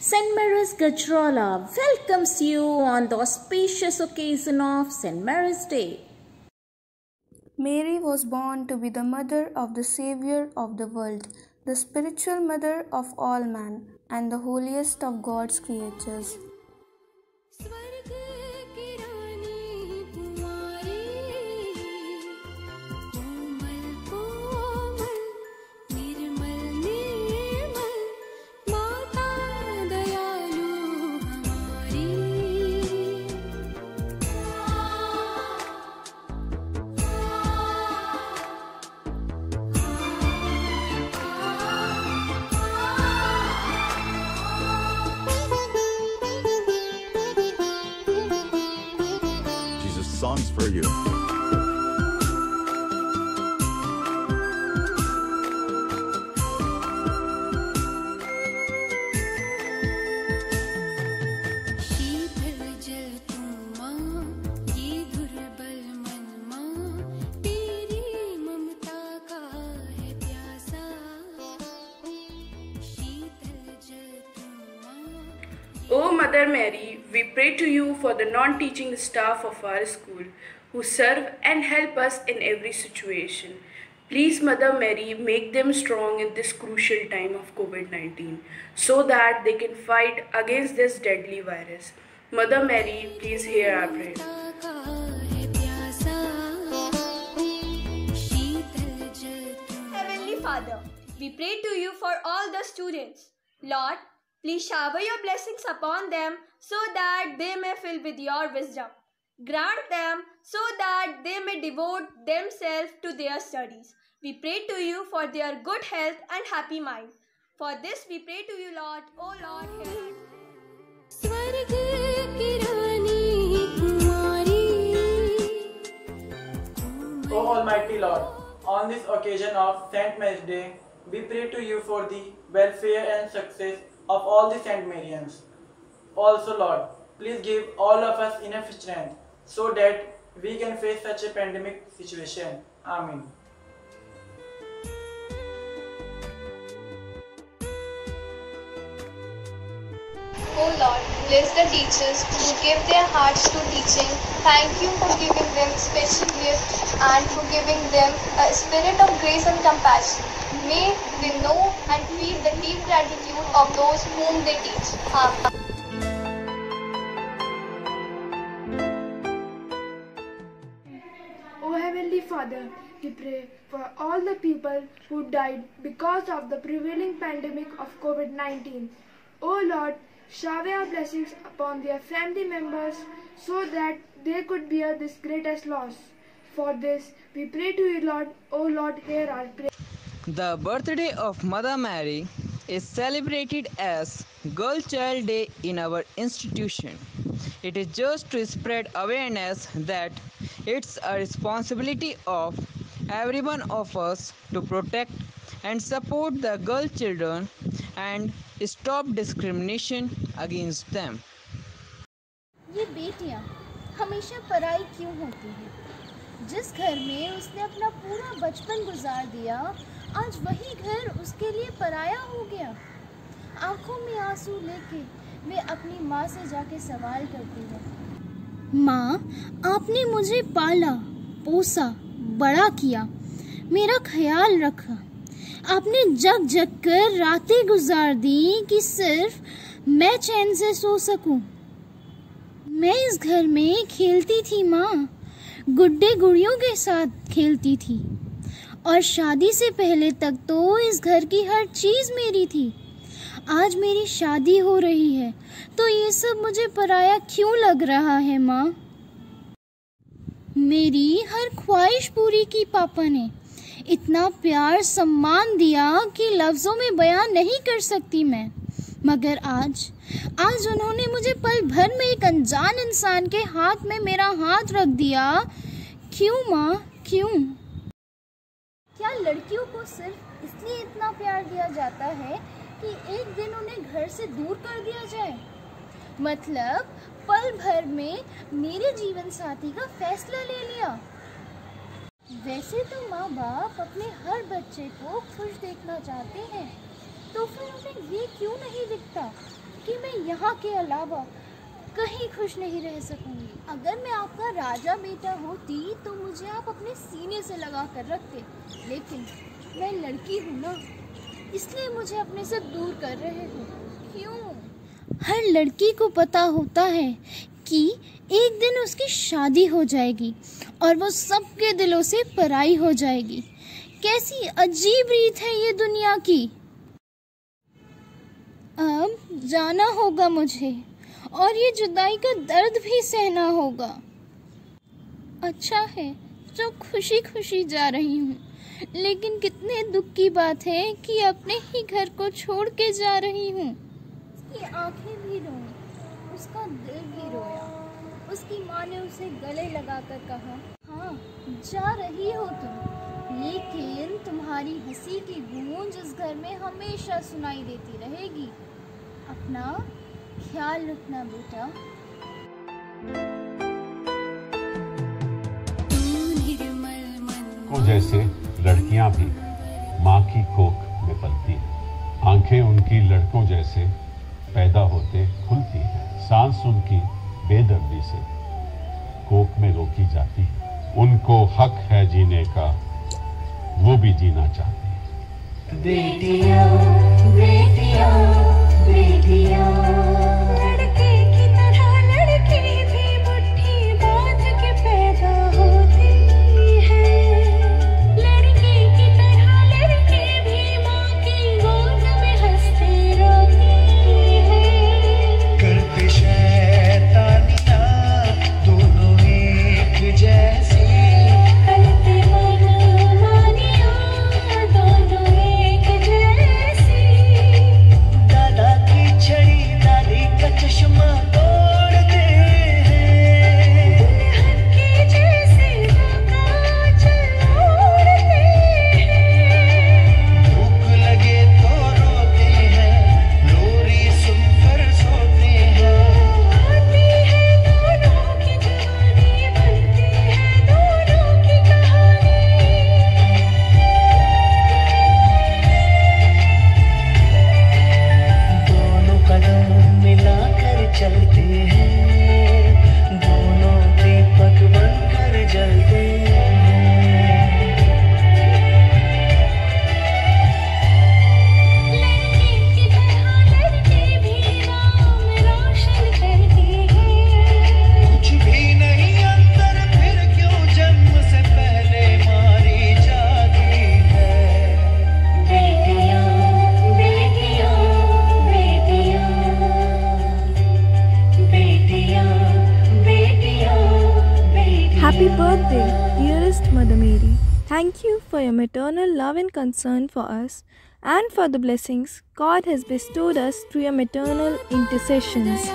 St. Mary's Gajrala welcomes you on the auspicious occasion of St. Mary's Day. Mary was born to be the mother of the Saviour of the world, the spiritual mother of all man, and the holiest of God's creatures. Songs for you. O Mother Mary, we pray to you for the non-teaching staff of our school who serve and help us in every situation. Please, Mother Mary, make them strong in this crucial time of COVID-19 so that they can fight against this deadly virus. Mother Mary, please hear our prayer. Heavenly Father, we pray to you for all the students. Lord, please shower your blessings upon them so that they may fill with your wisdom. Grant them so that they may devote themselves to their studies. We pray to you for their good health and happy mind. For this we pray to you, Lord. O Lord, hear us. O Almighty Lord, on this occasion of St. Mary's Day, we pray to you for the welfare and success of all the St. Marians. Also, Lord, please give all of us enough strength so that we can face such a pandemic situation. Amen. O Lord, bless the teachers who give their hearts to teaching. Thank you for giving them special gifts and for giving them a spirit of grace and compassion. May they know and feel the deep gratitude of those whom they teach. Amen. O Heavenly Father, we pray for all the people who died because of the prevailing pandemic of COVID-19. O Lord, shower your blessings upon their family members so that they could bear this greatest loss. For this, we pray to you, Lord. O Lord, hear our prayer. The birthday of Mother Mary is celebrated as Girl Child Day in our institution. It is just to spread awareness that it's a responsibility of every one of us to protect and support the girl children and stop discrimination against them. ये बेटियां हमेशा पराई क्यों होती हैं? जिस घर में उसने अपना पूरा बचपन गुजार दिया, आज वही घर उसके लिए पराया हो गया। आंखों में आंसू लेके वे अपनी माँ से जाके सवाल करती है, माँ, आपने मुझे पाला, पोसा, बड़ा किया, मेरा ख्याल रखा। आपने जग जग कर रातें गुजार दी कि सिर्फ मैं चैन से सो सकूं। मैं इस घर में खेलती थी माँ, गुड्डे गुड़ियों के साथ खेलती थी और शादी से पहले तक तो इस घर की हर चीज मेरी थी। आज मेरी शादी हो रही है तो ये सब मुझे पराया क्यों लग रहा है माँ? मेरी हर ख्वाहिश पूरी की पापा ने, इतना प्यार सम्मान दिया कि लफ्जों में बयान नहीं कर सकती मैं। मगर आज उन्होंने मुझे पल भर में एक अनजान इंसान के हाथ में मेरा हाथ रख दिया। क्यों माँ, क्यों? क्या लड़कियों को सिर्फ इसलिए इतना प्यार दिया जाता है कि एक दिन उन्हें घर से दूर कर दिया जाए? मतलब पल भर में मेरे जीवन साथी का फैसला ले लिया। वैसे तो माँ बाप अपने हर बच्चे को खुश देखना चाहते हैं, तो फिर उन्हें ये क्यों नहीं दिखता कि मैं यहाँ के अलावा कहीं खुश नहीं रह सकूंगी। अगर मैं आपका राजा बेटा होती तो मुझे आप अपने सीने से लगा कर रखते, लेकिन मैं लड़की हूँ ना, इसलिए मुझे अपने से दूर कर रहे हो। क्यों? हर लड़की को पता होता है कि एक दिन उसकी शादी हो जाएगी और वो सबके दिलों से पराई हो जाएगी। कैसी अजीब रीत है ये दुनिया की। अब जाना होगा मुझे और ये जुदाई का दर्द भी सहना होगा। अच्छा है जो खुशी खुशी जा रही हूँ, लेकिन कितने दुख की बात है कि अपने ही घर को छोड़ के जा रही हूँ। उसकी आंखें भी रोई, उसका दिल भी रोया। उसकी माँ ने उसे गले लगाकर कहा, हाँ जा रही हो तुम, लेकिन तुम्हारी हंसी की गूंज इस घर में हमेशा सुनाई देती रहेगी। अपना ख्याल रखना बेटा। को जैसे लड़कियां भी माँ की कोख में पलती हैं, आंखें उनकी लड़कों जैसे पैदा होते खुलती हैं, सांस उनकी बेदर्दी से कोख में रोकी जाती है। उनको हक है जीने का, वो भी जीना चाहती है। बेटियां बेटियां बेटियां, लड़के की तरह लड़की भी मुट्ठी बांध के पैदा होती है। लड़के की तरह लड़के भी माँ की गोद में हंसते रोती है। करते शैतानियाँ दोनों एक जैसी, करते मनमानियाँ दोनों एक जैसी। दादा की छड़ी दादी का चश्मा तोड़ते हैं, दुल्हन के जैसे काजल ओढ़ते हैं। भूख लगे तो रोते हैं, लोरी सुनकर सोते हैं। आती है दोनों की जवानी, बनती है दोनों की कहानी। दोनों कदम मिलाकर चलते हैं, दोनों दीपक बनकर जलते हैं। लड़के की तरह लड़के भी नाम रोशन करते हैं। कुछ भी नहीं अंतर, फिर क्यों जन्म से पहले मारी जाती है। बेटियां बेटियां बेटियां बेटियां बेटियां बेटियां। Happy birthday, dearest Mother Mary. Thank you for your maternal love and concern for us and for the blessings God has bestowed us through your maternal intercessions.